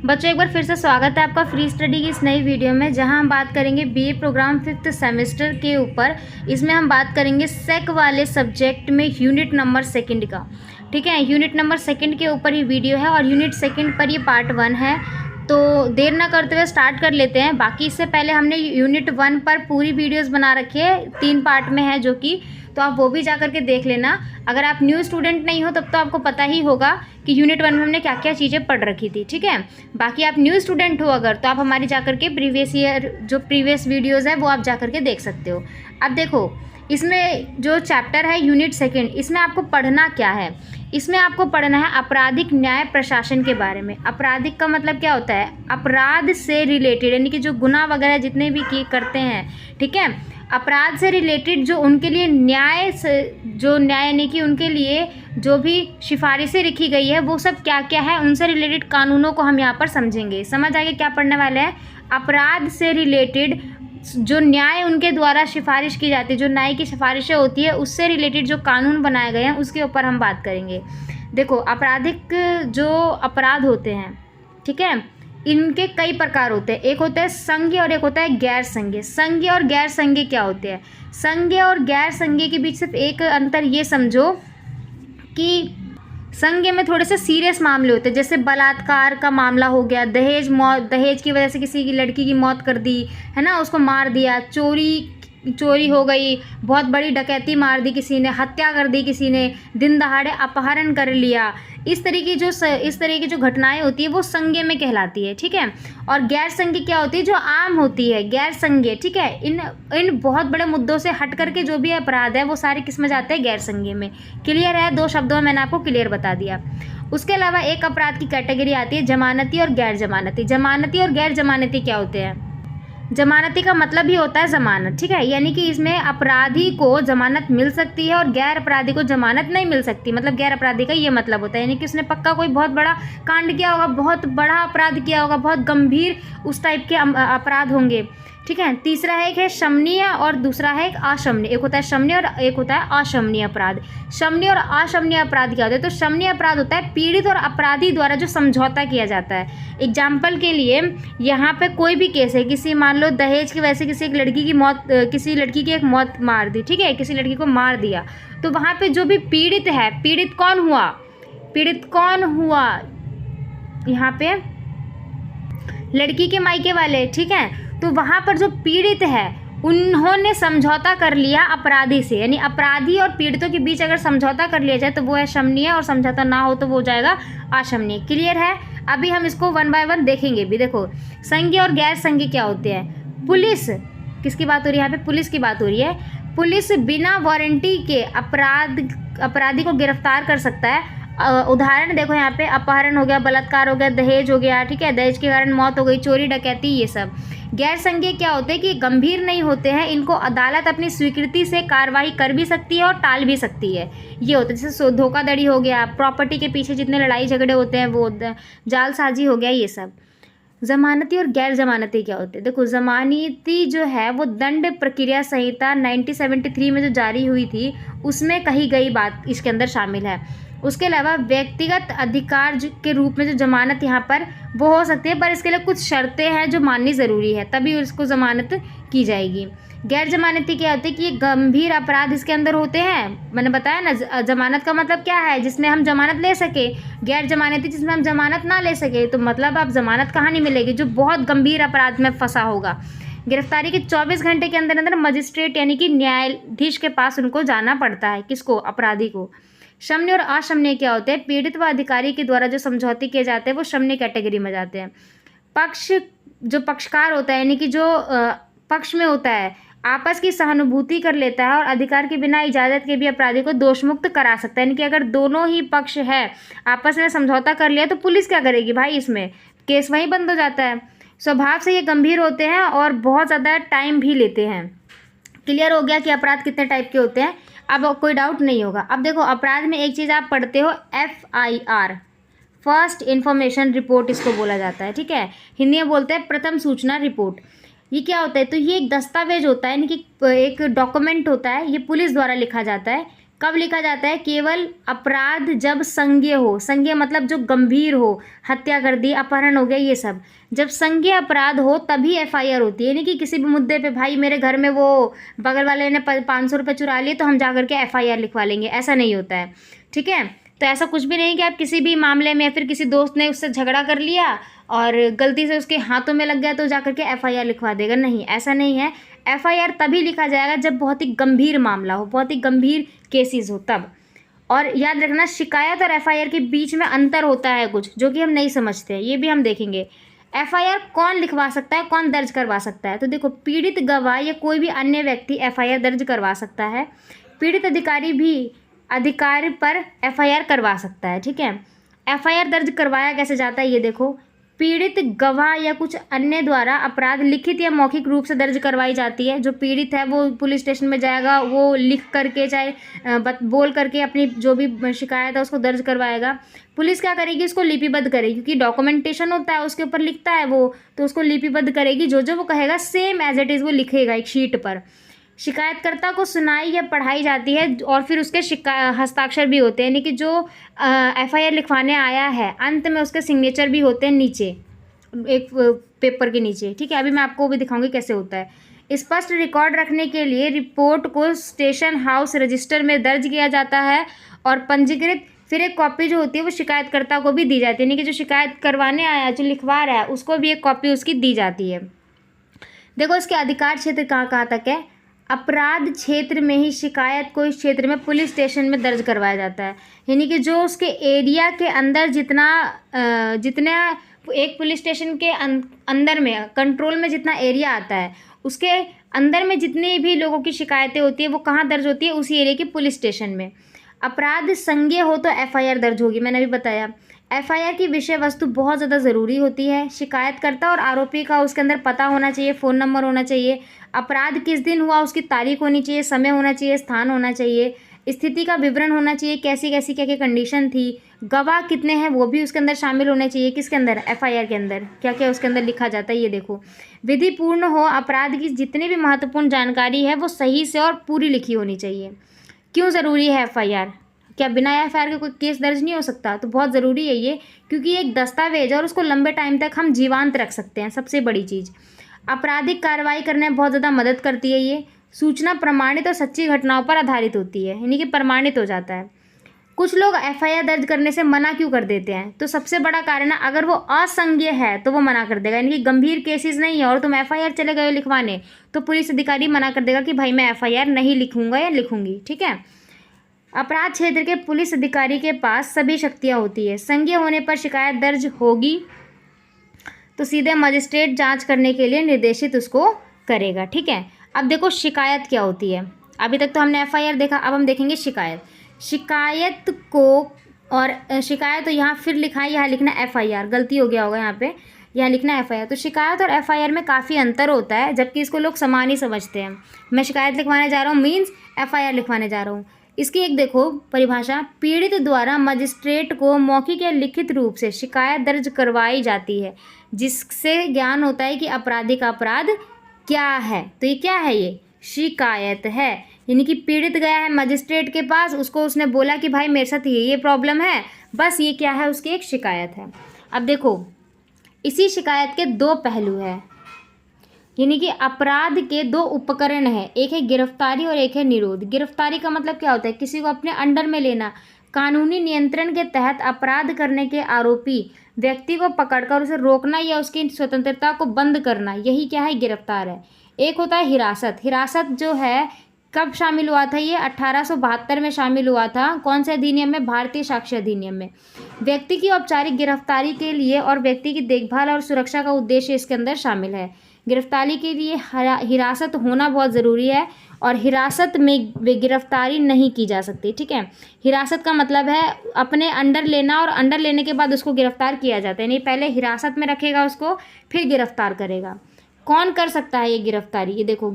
बच्चों एक बार फिर से स्वागत है आपका फ्री स्टडी की इस नई वीडियो में, जहां हम बात करेंगे बीए प्रोग्राम 5th सेमेस्टर के ऊपर। इसमें हम बात करेंगे सेक वाले सब्जेक्ट में यूनिट नंबर सेकंड का। ठीक है, यूनिट नंबर सेकंड के ऊपर ही वीडियो है और यूनिट सेकंड पर ये पार्ट 1 है। तो देर ना करते हुए स्टार्ट कर लेते हैं। बाकी इससे पहले हमने यूनिट 1 पर पूरी वीडियोज़ बना रखी है, 3 पार्ट में है जो कि, तो आप वो भी जा करके देख लेना। अगर आप न्यू स्टूडेंट नहीं हो तब तो आपको पता ही होगा कि यूनिट 1 में हमने क्या क्या चीज़ें पढ़ रखी थी। ठीक है, बाकी आप न्यू स्टूडेंट हो अगर, तो आप हमारी जा करके प्रीवियस वीडियोज़ है वो आप जा करके देख सकते हो। अब देखो, इसमें जो चैप्टर है यूनिट सेकंड, इसमें आपको पढ़ना क्या है? इसमें आपको पढ़ना है आपराधिक न्याय प्रशासन के बारे में। आपराधिक का मतलब क्या होता है? अपराध से रिलेटेड, यानी कि जो गुनाह वगैरह जितने भी करते हैं, ठीक है, अपराध से रिलेटेड जो उनके लिए न्याय यानी कि उनके लिए जो भी सिफारिशें लिखी गई है वो सब क्या क्या है, उनसे रिलेटेड कानूनों को हम यहाँ पर समझेंगे। समझ आगे क्या पढ़ने वाले हैं? अपराध से रिलेटेड जो न्याय उनके द्वारा सिफारिश की जाती है, जो न्याय की सिफारिशें होती है, उससे रिलेटेड जो कानून बनाए गए हैं उसके ऊपर हम बात करेंगे। देखो, आपराधिक जो अपराध होते हैं, ठीक है, इनके कई प्रकार होते हैं। एक होता है संज्ञेय और एक होता है गैर संज्ञेय। संज्ञेय और गैर संज्ञेय क्या होते हैं? संज्ञेय और गैर संज्ञेय के बीच सिर्फ एक अंतर ये समझो कि संज्ञेय में थोड़े से सीरियस मामले होते हैं, जैसे बलात्कार का मामला हो गया, दहेज की वजह से किसी की लड़की की मौत कर दी है ना, उसको मार दिया, चोरी हो गई, बहुत बड़ी डकैती मार दी किसी ने, हत्या कर दी किसी ने, दिन दहाड़े अपहरण कर लिया, इस तरह की जो घटनाएं होती है वो संज्ञेय में कहलाती है। ठीक है, और गैर संज्ञेय क्या होती है? जो आम होती है, गैर संज्ञेय। ठीक है, इन बहुत बड़े मुद्दों से हट करके जो भी अपराध है वो सारे किस में जाते हैं? गैर संज्ञेय में। क्लियर है? 2 शब्दों में मैंने आपको क्लियर बता दिया। उसके अलावा एक अपराध की कैटेगरी आती है जमानती और गैर जमानती। जमानती और गैर जमानती क्या होते हैं? जमानती का मतलब ही होता है जमानत। ठीक है, यानी कि इसमें अपराधी को जमानत मिल सकती है और गैर अपराधी को जमानत नहीं मिल सकती। मतलब गैर अपराधी का ये मतलब होता है, यानी कि उसने पक्का कोई बहुत बड़ा कांड किया होगा, बहुत बड़ा अपराध किया होगा, बहुत गंभीर उस टाइप के अपराध होंगे। ठीक है, तीसरा है, एक है शमनीय और दूसरा है एक अशमनीय। एक होता है शमनीय और एक होता है अशमनीय अपराध। शमनीय और अशमनीय अपराध क्या होता है? तो शमनीय अपराध होता है पीड़ित और अपराधी द्वारा जो समझौता किया जाता है। एग्जाम्पल के लिए, यहाँ पे कोई भी केस है, किसी मान लो दहेज की वजह से किसी लड़की की एक मौत मार दी, ठीक है, किसी लड़की को मार दिया, तो वहाँ पे जो भी पीड़ित है, पीड़ित कौन हुआ? यहाँ पे लड़की के मायके वाले। ठीक है, तो वहाँ पर जो पीड़ित है उन्होंने समझौता कर लिया अपराधी से, यानी अपराधी और पीड़ितों के बीच अगर समझौता कर लिया जाए तो वो है शमनीय, और समझौता ना हो तो वो हो जाएगा अशमनीय। क्लियर है? अभी हम इसको 1 बाय 1 देखेंगे भी। देखो, संज्ञेय और गैर संज्ञेय क्या होते हैं? पुलिस, किसकी बात हो रही है यहाँ पे? पुलिस की बात हो रही है। पुलिस बिना वारंटी के अपराधी को गिरफ्तार कर सकता है। उदाहरण देखो, यहाँ पे अपहरण हो गया, बलात्कार हो गया, दहेज हो गया, ठीक है, दहेज के कारण मौत हो गई, चोरी डकैती, ये सब। गैर संज्ञेय क्या होते हैं कि गंभीर नहीं होते हैं, इनको अदालत अपनी स्वीकृति से कार्रवाई कर भी सकती है और टाल भी सकती है। ये होता है जैसे धोखाधड़ी हो गया, प्रॉपर्टी के पीछे जितने लड़ाई झगड़े होते हैं वो, जालसाजी हो गया, ये सब। जमानती और गैर जमानती क्या होते हैं? देखो, जमानती जो है वो दंड प्रक्रिया संहिता 1973 में जो जारी हुई थी उसमें कही गई बात इसके अंदर शामिल है। उसके अलावा व्यक्तिगत अधिकार के रूप में जो जमानत यहाँ पर वो हो सकती है, पर इसके लिए कुछ शर्तें हैं जो माननी ज़रूरी है, तभी उसको ज़मानत की जाएगी। गैर जमानती क्या होती है कि ये गंभीर अपराध इसके अंदर होते हैं। मैंने बताया ना, जमानत का मतलब क्या है? जिसमें हम जमानत ले सके। गैर जमानती जिसमें हम जमानत ना ले सके, तो मतलब आप जमानत कहाँ नहीं मिलेगी? जो बहुत गंभीर अपराध में फंसा होगा। गिरफ्तारी के 24 घंटे के अंदर मजिस्ट्रेट यानी कि न्यायाधीश के पास उनको जाना पड़ता है। किसको? अपराधी को। शमनीय और अशमनीय क्या होते हैं? पीड़ित व अधिकारी के द्वारा जो समझौते किए जाते हैं वो शमनीय कैटेगरी में जाते हैं। पक्षकार होता है, यानी कि जो पक्ष में होता है, आपस की सहानुभूति कर लेता है और अधिकार के बिना इजाज़त के भी अपराधी को दोषमुक्त करा सकता है। यानी कि अगर दोनों ही पक्ष है आपस में समझौता कर लिया तो पुलिस क्या करेगी भाई? इसमें केस वहीं बंद हो जाता है। स्वभाव से ये गंभीर होते हैं और बहुत ज़्यादा टाइम भी लेते हैं। क्लियर हो गया कि अपराध कितने टाइप के होते हैं? अब कोई डाउट नहीं होगा। अब देखो, अपराध में एक चीज़ आप पढ़ते हो, FIR, फर्स्ट इन्फॉर्मेशन रिपोर्ट इसको बोला जाता है। ठीक है, हिंदी में बोलते हैं प्रथम सूचना रिपोर्ट। ये क्या होता है? तो ये एक दस्तावेज होता है, यानी कि एक डॉक्यूमेंट होता है, ये पुलिस द्वारा लिखा जाता है। कब लिखा जाता है? केवल अपराध जब संज्ञेय हो, संज्ञेय मतलब जो गंभीर हो, हत्या कर दी, अपहरण हो गया, ये सब जब संज्ञेय अपराध हो तभी एफआईआर होती है। यानी कि किसी भी मुद्दे पे भाई मेरे घर में वो बगल वाले ने 500 रुपये चुरा लिए तो हम जा करके एफआईआर लिखवा लेंगे, ऐसा नहीं होता है। ठीक है, तो ऐसा कुछ भी नहीं कि आप किसी भी मामले में, फिर किसी दोस्त ने उससे झगड़ा कर लिया और गलती से उसके हाथों में लग गया तो जा करके एफआईआर लिखवा देगा, नहीं, ऐसा नहीं है। एफआईआर तभी लिखा जाएगा जब बहुत ही गंभीर मामला हो, बहुत ही गंभीर केसेस हो तब। और याद रखना, शिकायत और एफआईआर के बीच में अंतर होता है कुछ, जो कि हम नहीं समझते हैं, ये भी हम देखेंगे। एफआईआर कौन लिखवा सकता है, कौन दर्ज करवा सकता है? तो देखो, पीड़ित गवाह या कोई भी अन्य व्यक्ति एफआईआर दर्ज करवा सकता है। पीड़ित अधिकारी भी अधिकारी पर एफआईआर करवा सकता है। ठीक है, एफआईआर दर्ज करवाया कैसे जाता है ये देखो। पीड़ित गवाह या कुछ अन्य द्वारा अपराध लिखित या मौखिक रूप से दर्ज करवाई जाती है। जो पीड़ित है वो पुलिस स्टेशन में जाएगा, वो लिख करके चाहे बोल करके अपनी जो भी शिकायत है उसको दर्ज करवाएगा। पुलिस क्या करेगी? उसको लिपिबद्ध करेगी, क्योंकि डॉक्यूमेंटेशन होता है उसके ऊपर लिखता है वो, तो उसको लिपिबद्ध करेगी। जो जो वो कहेगा सेम एज इट इज़ वो लिखेगा एक शीट पर। शिकायतकर्ता को सुनाई या पढ़ाई जाती है और फिर उसके हस्ताक्षर भी होते हैं, यानी कि जो एफआईआर लिखवाने आया है अंत में उसके सिग्नेचर भी होते हैं नीचे एक पेपर के नीचे। ठीक है, अभी मैं आपको भी दिखाऊंगी कैसे होता है। स्पष्ट रिकॉर्ड रखने के लिए रिपोर्ट को स्टेशन हाउस रजिस्टर में दर्ज किया जाता है और पंजीकृत, फिर एक कॉपी जो होती है वो शिकायतकर्ता को भी दी जाती है, यानी कि जो शिकायत करवाने आया, जो लिखवा रहा है, उसको भी एक कॉपी उसकी दी जाती है। देखो, इसके अधिकार क्षेत्र कहाँ कहाँ तक है। अपराध क्षेत्र में ही शिकायत को इस क्षेत्र में पुलिस स्टेशन में दर्ज करवाया जाता है, यानी कि जो उसके एरिया के अंदर जितना एक पुलिस स्टेशन के अंदर में कंट्रोल में जितना एरिया आता है उसके अंदर में जितने भी लोगों की शिकायतें होती है वो कहाँ दर्ज होती है? उसी एरिया के पुलिस स्टेशन में। अपराध संज्ञेय हो तो एफआईआर दर्ज होगी, मैंने अभी बताया। एफआईआर की विषय वस्तु बहुत ज़्यादा ज़रूरी होती है। शिकायतकर्ता और आरोपी का उसके अंदर पता होना चाहिए, फ़ोन नंबर होना चाहिए, अपराध किस दिन हुआ उसकी तारीख होनी चाहिए, समय होना चाहिए, स्थान होना चाहिए, स्थिति का विवरण होना चाहिए, कैसी कैसी क्या क्या कंडीशन थी, गवाह कितने हैं वो भी उसके अंदर शामिल होने चाहिए। किसके अंदर? एफआईआर के अंदर। क्या क्या उसके अंदर लिखा जाता है ये देखो। विधि पूर्ण हो, अपराध की जितनी भी महत्वपूर्ण जानकारी है वो सही से और पूरी लिखी होनी चाहिए। क्यों ज़रूरी है एफआईआर? क्या बिना एफआईआर के कोई केस दर्ज नहीं हो सकता? तो बहुत ज़रूरी है ये, क्योंकि ये एक दस्तावेज है और उसको लंबे टाइम तक हम जीवांत रख सकते हैं, सबसे बड़ी चीज़। आपराधिक कार्रवाई करने में बहुत ज़्यादा मदद करती है ये। सूचना प्रमाणित और सच्ची घटनाओं पर आधारित होती है, यानी कि प्रमाणित हो जाता है। कुछ लोग एफआईआर दर्ज करने से मना क्यों कर देते हैं? तो सबसे बड़ा कारण है, अगर वो असंज्ञेय है तो वो मना कर देगा, यानी कि गंभीर केसेस नहीं है और तुम एफआईआर चले गए लिखवाने, तो पुलिस अधिकारी मना कर देगा कि भाई मैं एफआईआर नहीं लिखूंगा या लिखूंगी। ठीक है, अपराध क्षेत्र के पुलिस अधिकारी के पास सभी शक्तियाँ होती है। संज्ञेय होने पर शिकायत दर्ज होगी तो सीधे मजिस्ट्रेट जांच करने के लिए निर्देशित उसको करेगा। ठीक है, अब देखो शिकायत क्या होती है। अभी तक तो हमने एफआईआर देखा, अब हम देखेंगे शिकायत। शिकायत को, और शिकायत तो यहाँ फिर लिखा है, यहाँ लिखना एफआईआर, गलती हो गया होगा यहाँ पे, यहाँ लिखना एफआईआर। तो शिकायत और एफआईआर में काफ़ी अंतर होता है, जबकि इसको लोग समान ही समझते हैं। मैं शिकायत लिखवाने जा रहा हूँ मीन्स एफआईआर लिखवाने जा रहा हूँ। इसकी एक देखो परिभाषा, पीड़ित द्वारा मजिस्ट्रेट को मौखिक या लिखित रूप से शिकायत दर्ज करवाई जाती है, जिससे ज्ञान होता है कि अपराधी का अपराध क्या है। तो ये क्या है? ये शिकायत है, यानी कि पीड़ित गया है मजिस्ट्रेट के पास, उसको उसने बोला कि भाई मेरे साथ ये प्रॉब्लम है, बस ये क्या है? उसकी एक शिकायत है। अब देखो, इसी शिकायत के दो पहलू हैं, यानी कि अपराध के दो उपकरण हैं, एक है गिरफ्तारी और एक है निरोध। गिरफ्तारी का मतलब क्या होता है? किसी को अपने अंडर में लेना, कानूनी नियंत्रण के तहत अपराध करने के आरोपी व्यक्ति को पकड़कर उसे रोकना या उसकी स्वतंत्रता को बंद करना, यही क्या है? गिरफ्तार है। एक होता है हिरासत। हिरासत जो है कब शामिल हुआ था? ये 1872 में शामिल हुआ था। कौन से अधिनियम में? भारतीय साक्ष्य अधिनियम में। व्यक्ति की औपचारिक गिरफ्तारी के लिए और व्यक्ति की देखभाल और सुरक्षा का उद्देश्य इसके अंदर शामिल है। गिरफ्तारी के लिए हिरासत होना बहुत ज़रूरी है और हिरासत में गिरफ्तारी नहीं की जा सकती। ठीक है, हिरासत का मतलब है अपने अंडर लेना और अंडर लेने के बाद उसको गिरफ्तार किया जाता है, यानी पहले हिरासत में रखेगा उसको, फिर गिरफ्तार करेगा। कौन कर सकता है ये गिरफ्तारी? ये देखो,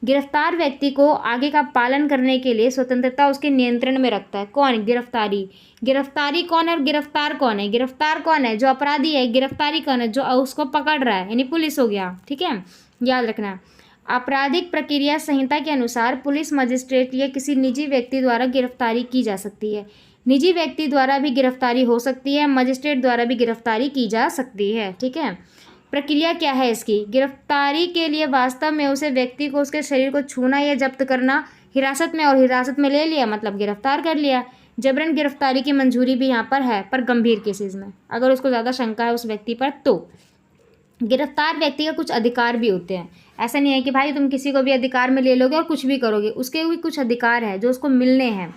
गिरफ्तार व्यक्ति को आगे का पालन करने के लिए स्वतंत्रता उसके नियंत्रण में रखता है। कौन? गिरफ्तारी कौन है और गिरफ्तार कौन है? गिरफ्तार कौन है? जो अपराधी है। गिरफ्तारी कौन है? जो उसको पकड़ रहा है, यानी पुलिस हो गया। ठीक है, याद रखना। आपराधिक प्रक्रिया संहिता के अनुसार पुलिस मजिस्ट्रेट या किसी निजी व्यक्ति द्वारा गिरफ्तारी की जा सकती है। निजी व्यक्ति द्वारा भी गिरफ्तारी हो सकती है, मजिस्ट्रेट द्वारा भी गिरफ्तारी की जा सकती है। ठीक है, प्रक्रिया क्या है इसकी? गिरफ्तारी के लिए वास्तव में उसे व्यक्ति को उसके शरीर को छूना या जब्त करना, हिरासत में और हिरासत में ले लिया मतलब गिरफ्तार कर लिया। जबरन गिरफ्तारी की मंजूरी भी यहाँ पर है, पर गंभीर केसेस में, अगर उसको ज़्यादा शंका है उस व्यक्ति पर तो। गिरफ्तार व्यक्ति का कुछ अधिकार भी होते हैं। ऐसा नहीं है कि भाई तुम किसी को भी अधिकार में ले लोगे और कुछ भी करोगे, उसके भी कुछ अधिकार है जो उसको मिलने हैं।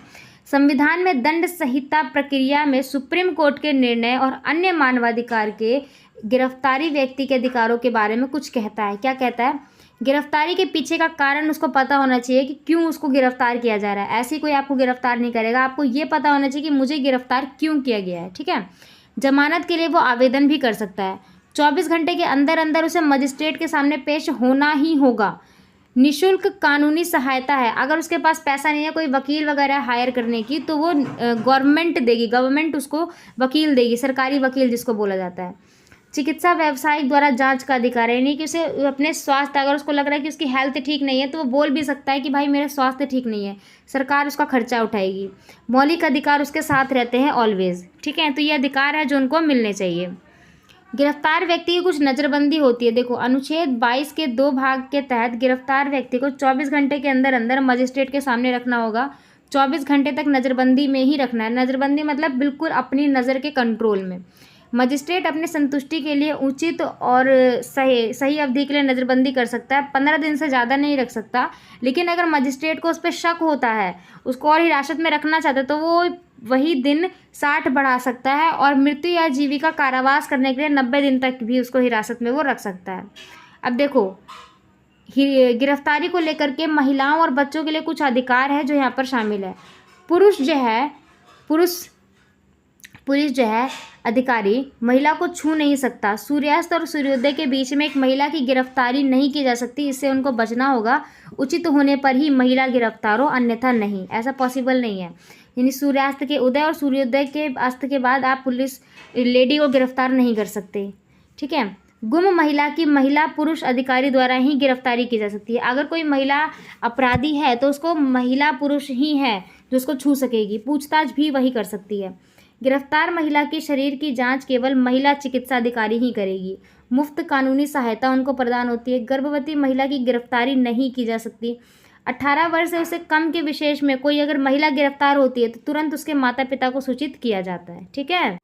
संविधान में दंड संहिता प्रक्रिया में सुप्रीम कोर्ट के निर्णय और अन्य मानवाधिकार के गिरफ्तारी व्यक्ति के अधिकारों के बारे में कुछ कहता है। क्या कहता है? गिरफ्तारी के पीछे का कारण उसको पता होना चाहिए कि क्यों उसको गिरफ्तार किया जा रहा है। ऐसे कोई आपको गिरफ्तार नहीं करेगा, आपको ये पता होना चाहिए कि मुझे गिरफ्तार क्यों किया गया है। ठीक है, जमानत के लिए वो आवेदन भी कर सकता है। 24 घंटे के अंदर अंदर उसे मजिस्ट्रेट के सामने पेश होना ही होगा। निःशुल्क कानूनी सहायता है, अगर उसके पास पैसा नहीं है कोई वकील वगैरह हायर करने की तो वो गवर्नमेंट देगी, गवर्नमेंट उसको वकील देगी, सरकारी वकील जिसको बोला जाता है। चिकित्सा व्यवसायिक द्वारा जांच का अधिकार है, यानी कि उसे अपने स्वास्थ्य, अगर उसको लग रहा है कि उसकी हेल्थ ठीक नहीं है तो वो बोल भी सकता है कि भाई मेरा स्वास्थ्य ठीक नहीं है, सरकार उसका खर्चा उठाएगी। मौलिक अधिकार उसके साथ रहते हैं ऑलवेज। ठीक है, तो ये अधिकार है जो उनको मिलने चाहिए। गिरफ्तार व्यक्ति की कुछ नज़रबंदी होती है। देखो, अनुच्छेद 22 के 2 भाग के तहत गिरफ्तार व्यक्ति को 24 घंटे के अंदर अंदर मजिस्ट्रेट के सामने रखना होगा। 24 घंटे तक नज़रबंदी में ही रखना है। नज़रबंदी मतलब बिल्कुल अपनी नज़र के कंट्रोल में। मजिस्ट्रेट अपनी संतुष्टि के लिए उचित और सही अवधि के लिए नज़रबंदी कर सकता है। 15 दिन से ज़्यादा नहीं रख सकता, लेकिन अगर मजिस्ट्रेट को उस पर शक होता है, उसको और हिरासत में रखना चाहता है, तो वो वही दिन 60 बढ़ा सकता है और मृत्यु या जीविका कारावास करने के लिए 90 दिन तक भी उसको हिरासत में वो रख सकता है। अब देखो, गिरफ्तारी को लेकर के महिलाओं और बच्चों के लिए कुछ अधिकार है जो यहाँ पर शामिल है। पुरुष जो है अधिकारी महिला को छू नहीं सकता। सूर्यास्त और सूर्योदय के बीच में एक महिला की गिरफ्तारी नहीं की जा सकती, इससे उनको बचना होगा। उचित होने पर ही महिला गिरफ्तार हो, अन्यथा नहीं, ऐसा पॉसिबल नहीं है। यानी सूर्यास्त के उदय और सूर्योदय के अस्त के बाद आप पुलिस लेडी को गिरफ्तार नहीं कर सकते। ठीक है, गुम महिला की महिला पुरुष अधिकारी द्वारा ही गिरफ्तारी की जा सकती है। अगर कोई महिला अपराधी है तो उसको महिला पुरुष ही है जो उसको छू सकेगी, पूछताछ भी वही कर सकती है। गिरफ्तार महिला के शरीर की जांच केवल महिला चिकित्सा अधिकारी ही करेगी। मुफ्त कानूनी सहायता उनको प्रदान होती है। गर्भवती महिला की गिरफ्तारी नहीं की जा सकती। 18 वर्ष से उससे कम के विशेष में कोई अगर महिला गिरफ्तार होती है तो तुरंत उसके माता पिता को सूचित किया जाता है। ठीक है,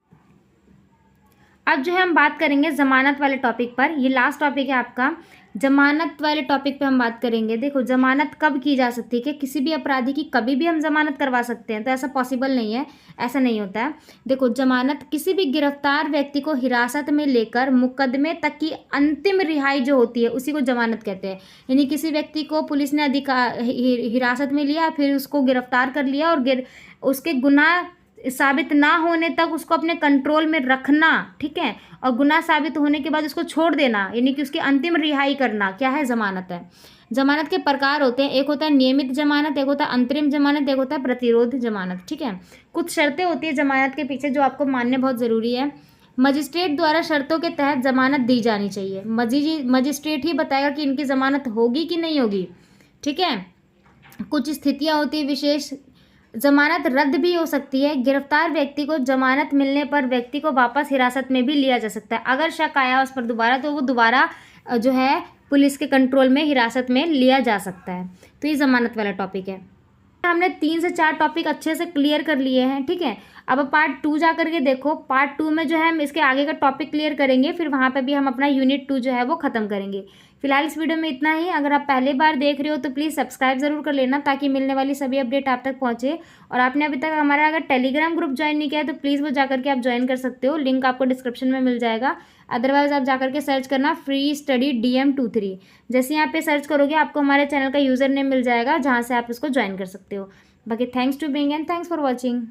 अब जो है हम बात करेंगे जमानत वाले टॉपिक पर। ये लास्ट टॉपिक है आपका, जमानत वाले टॉपिक पे हम बात करेंगे। देखो, जमानत कब की जा सकती है कि किसी भी अपराधी की कभी भी हम जमानत करवा सकते हैं, तो ऐसा पॉसिबल नहीं है, ऐसा नहीं होता है। देखो, जमानत किसी भी गिरफ्तार व्यक्ति को हिरासत में लेकर मुकदमे तक की अंतिम रिहाई जो होती है उसी को जमानत कहते हैं। यानी किसी व्यक्ति को पुलिस ने हिरासत में लिया, फिर उसको गिरफ्तार कर लिया और उसके गुनाह साबित ना होने तक उसको अपने कंट्रोल में रखना। ठीक है, और गुनाह साबित होने के बाद उसको छोड़ देना, यानी कि उसकी अंतिम रिहाई करना, क्या है? जमानत है। जमानत के प्रकार होते हैं, एक होता है नियमित जमानत, एक होता है अंतरिम जमानत, एक होता है प्रतिरोध जमानत। ठीक है, कुछ शर्तें होती है जमानत के पीछे जो आपको मानने बहुत ज़रूरी है। मजिस्ट्रेट द्वारा शर्तों के तहत जमानत दी जानी चाहिए। मजिस्ट्रेट ही बताएगा कि इनकी जमानत होगी कि नहीं होगी। ठीक है, कुछ स्थितियाँ होती है विशेष, जमानत रद्द भी हो सकती है। गिरफ्तार व्यक्ति को जमानत मिलने पर व्यक्ति को वापस हिरासत में भी लिया जा सकता है। अगर शक आया उस पर दोबारा, तो वो दोबारा जो है पुलिस के कंट्रोल में हिरासत में लिया जा सकता है। तो ये जमानत वाला टॉपिक है। हमने 3 से 4 टॉपिक अच्छे से क्लियर कर लिए हैं। ठीक है, अब पार्ट 2 जा करके देखो। पार्ट 2 में जो है हम इसके आगे का टॉपिक क्लियर करेंगे, फिर वहाँ पे भी हम अपना यूनिट 2 जो है वो ख़त्म करेंगे। फिलहाल इस वीडियो में इतना ही। अगर आप पहली बार देख रहे हो तो प्लीज़ सब्सक्राइब ज़रूर कर लेना, ताकि मिलने वाली सभी अपडेट आप तक पहुँचे। और आपने अभी तक हमारा अगर टेलीग्राम ग्रुप ज्वाइन नहीं किया है तो प्लीज़ वो जा करके आप ज्वाइन कर सकते हो, लिंक आपको डिस्क्रिप्शन में मिल जाएगा। अदरवाइज़ आप जा करके सर्च करना फ्री स्टडी DM23। जैसे यहाँ पे सर्च करोगे आपको हमारे चैनल का यूज़र नेम मिल जाएगा, जहाँ से आप इसको ज्वाइन कर सकते हो। बाकी thanks to being and thanks for watching.